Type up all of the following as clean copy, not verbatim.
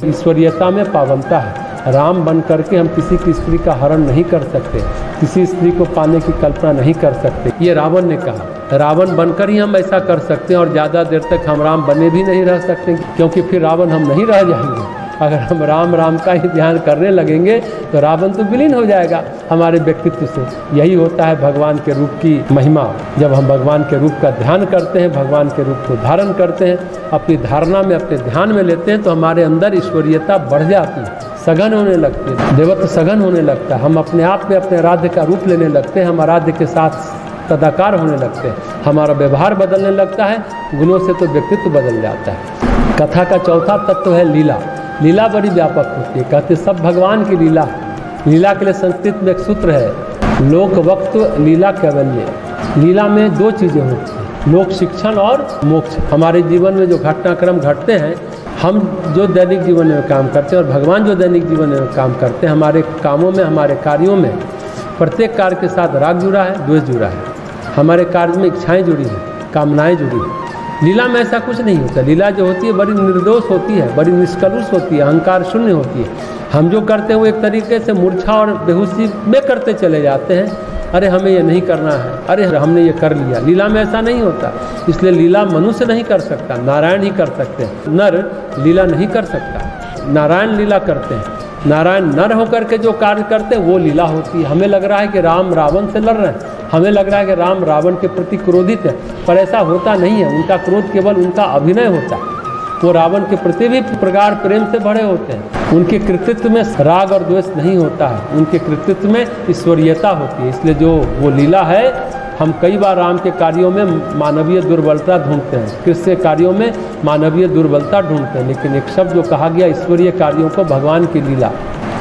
ईश्वरीयता में पावनता है। राम बन करके हम किसी की स्त्री का हरण नहीं कर सकते, किसी स्त्री को पाने की कल्पना नहीं कर सकते, ये रावण ने कहा। रावण बनकर ही हम ऐसा कर सकते हैं और ज़्यादा देर तक हम राम बने भी नहीं रह सकते, क्योंकि फिर रावण हम नहीं रह जाएंगे। अगर हम राम राम का ही ध्यान करने लगेंगे तो रावण तो विलीन हो जाएगा हमारे व्यक्तित्व से। यही होता है भगवान के रूप की महिमा। जब हम भगवान के रूप का ध्यान करते हैं, भगवान के रूप को धारण करते हैं, अपनी धारणा में, अपने ध्यान में लेते हैं, तो हमारे अंदर ईश्वरीयता बढ़ जाती है, सघन होने लगती है, देवत्व सघन होने लगता है। हम अपने आप में अपने आराध्य का रूप लेने लगते हैं, हम आराध्य के साथ तदाकार होने लगते हैं, हमारा व्यवहार बदलने लगता है, गुणों से तो व्यक्तित्व बदल जाता है। कथा का चौथा तत्व है लीला। लीला बड़ी व्यापक होती है, कहते सब भगवान की लीला। लीला के लिए संस्कृत में एक सूत्र है, लोक वक्त लीला कैवल्य। लीला में दो चीज़ें होती हैं, लोक शिक्षण और मोक्ष। हमारे जीवन में जो घटनाक्रम घटते हैं, हम जो दैनिक जीवन में काम करते हैं और भगवान जो दैनिक जीवन में काम करते हैं, हमारे कामों में, हमारे कार्यों में प्रत्येक कार्य के साथ राग जुड़ा है, द्वेष जुड़ा है। हमारे कार्य में इच्छाएँ जुड़ी हैं, कामनाएँ जुड़ी हैं। लीला में ऐसा कुछ नहीं होता। लीला जो होती है बड़ी निर्दोष होती है, बड़ी निष्कलुष होती है, अहंकार शून्य होती है। हम जो करते हैं वो एक तरीके से मूर्छा और बेहोशी में करते चले जाते हैं। अरे हमें ये नहीं करना है, अरे हमने ये कर लिया। लीला में ऐसा नहीं होता, इसलिए लीला मनुष्य नहीं कर सकता, नारायण ही कर सकते हैं। नर लीला नहीं कर सकता, नारायण लीला करते हैं। नारायण नर होकर के जो कार्य करते हैं वो लीला होती है। हमें लग रहा है कि राम रावण से लड़ रहे हैं, हमें लग रहा है कि राम रावण के प्रति क्रोधित है, पर ऐसा होता नहीं है। उनका क्रोध केवल उनका अभिनय होता है। वो रावण के प्रति भी प्रगाढ़ प्रेम से भरे होते हैं। उनके कृतित्व में राग और द्वेष नहीं होता है, उनके कृतित्व में ईश्वरीयता होती है। इसलिए जो वो लीला है, हम कई बार राम के कार्यों में मानवीय दुर्बलता ढूंढते हैं, कृष्ण के कार्यों में मानवीय दुर्बलता ढूंढते हैं, लेकिन एक शब्द जो कहा गया ईश्वरीय कार्यों को भगवान की लीला,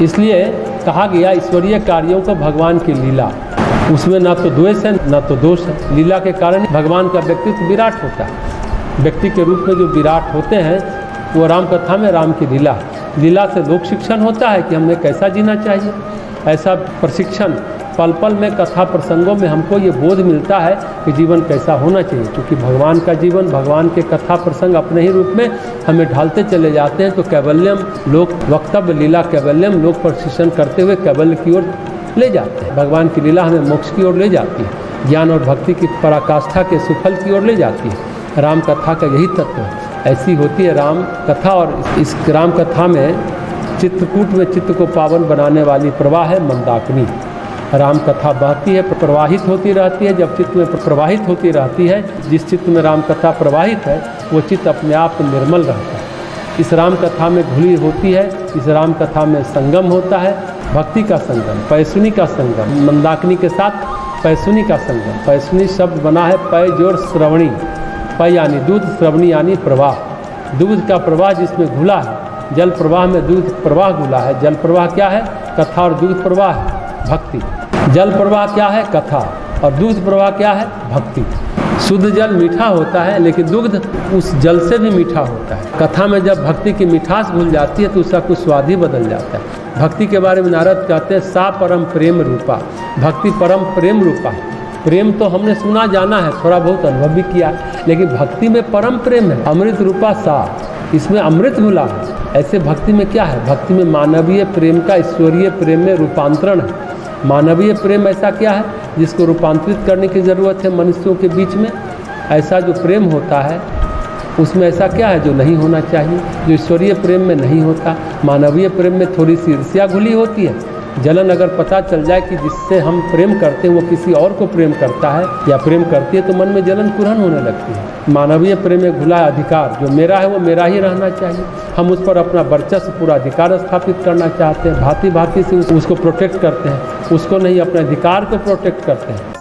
इसलिए कहा गया ईश्वरीय कार्यों को भगवान की लीला। उसमें ना तो द्वेष है ना तो दोष है। लीला के कारण भगवान का व्यक्तित्व विराट होता है। व्यक्ति के रूप में जो विराट होते हैं वो राम कथा में राम की लीला है। लीला से लोक शिक्षण होता है कि हमें कैसा जीना चाहिए। ऐसा प्रशिक्षण पल पल में कथा प्रसंगों में हमको ये बोध मिलता है कि जीवन कैसा होना चाहिए, क्योंकि भगवान का जीवन, भगवान के कथा प्रसंग अपने ही रूप में हमें ढालते चले जाते हैं। तो कैवल्यम लोक वक्तव्य लीला कैवल्यम लोक प्रशिक्षण करते हुए कैवल्य की ओर ले जाते हैं। भगवान की लीला हमें मोक्ष की ओर ले जाती है, ज्ञान और भक्ति की पराकाष्ठा के सुफल की ओर ले जाती है। राम कथा का यही तत्व है। ऐसी होती है राम कथा। और इस राम कथा में चित्रकूट में चित्त को पावन बनाने वाली प्रवाह है मंदाकिनी। राम कथा बहती है, प्रवाहित होती रहती है। जब चित्त में प्रवाहित होती रहती है, जिस चित्त में राम कथा प्रवाहित है वो चित्त अपने आप निर्मल रहता है। इस राम कथा में घुली होती है। इस राम कथा में संगम होता है, भक्ति का संगम, पैसुनी का संगम। मंदाकिनी के साथ पैसुनी का संगम। पैसुनी शब्द बना है पै जोर श्रवणी। पै यानी दूध, श्रवणी यानी प्रवाह। दूध का प्रवाह जिसमें घुला है, जल प्रवाह में दूध प्रवाह घुला है। जल प्रवाह क्या है? कथा। और दूध प्रवाह है भक्ति। जल प्रवाह क्या है? कथा। और दूध प्रवाह क्या है? भक्ति। शुद्ध जल मीठा होता है, लेकिन दुग्ध उस जल से भी मीठा होता है। कथा में जब भक्ति की मिठास भूल जाती है तो उसका कुछ स्वाद ही बदल जाता है। भक्ति के बारे में नारद कहते हैं सा परम प्रेम रूपा। भक्ति परम प्रेम रूपा है। प्रेम तो हमने सुना जाना है, थोड़ा बहुत अनुभव भी किया, लेकिन भक्ति में परम प्रेम है। अमृत रूपा सा, इसमें अमृत घुला है। ऐसे भक्ति में क्या है? भक्ति में मानवीय प्रेम का ईश्वरीय प्रेम में रूपांतरण है। मानवीय प्रेम ऐसा क्या है जिसको रूपांतरित करने की ज़रूरत है मनुष्यों के बीच में। ऐसा जो प्रेम होता है उसमें ऐसा क्या है जो नहीं होना चाहिए, जो ईश्वरीय प्रेम में नहीं होता। मानवीय प्रेम में थोड़ी सी ईर्ष्या घुली होती है। जलन अगर पता चल जाए कि जिससे हम प्रेम करते हैं वो किसी और को प्रेम करता है या प्रेम करती है, तो मन में जलन कुरहन होने लगती है। मानवीय प्रेम में घुला अधिकार, जो मेरा है वो मेरा ही रहना चाहिए। हम उस पर अपना वर्चस्व, पूरा अधिकार स्थापित करना चाहते हैं। भांति भांति से उसको प्रोटेक्ट करते हैं, उसको नहीं, अपने अधिकार को प्रोटेक्ट करते हैं।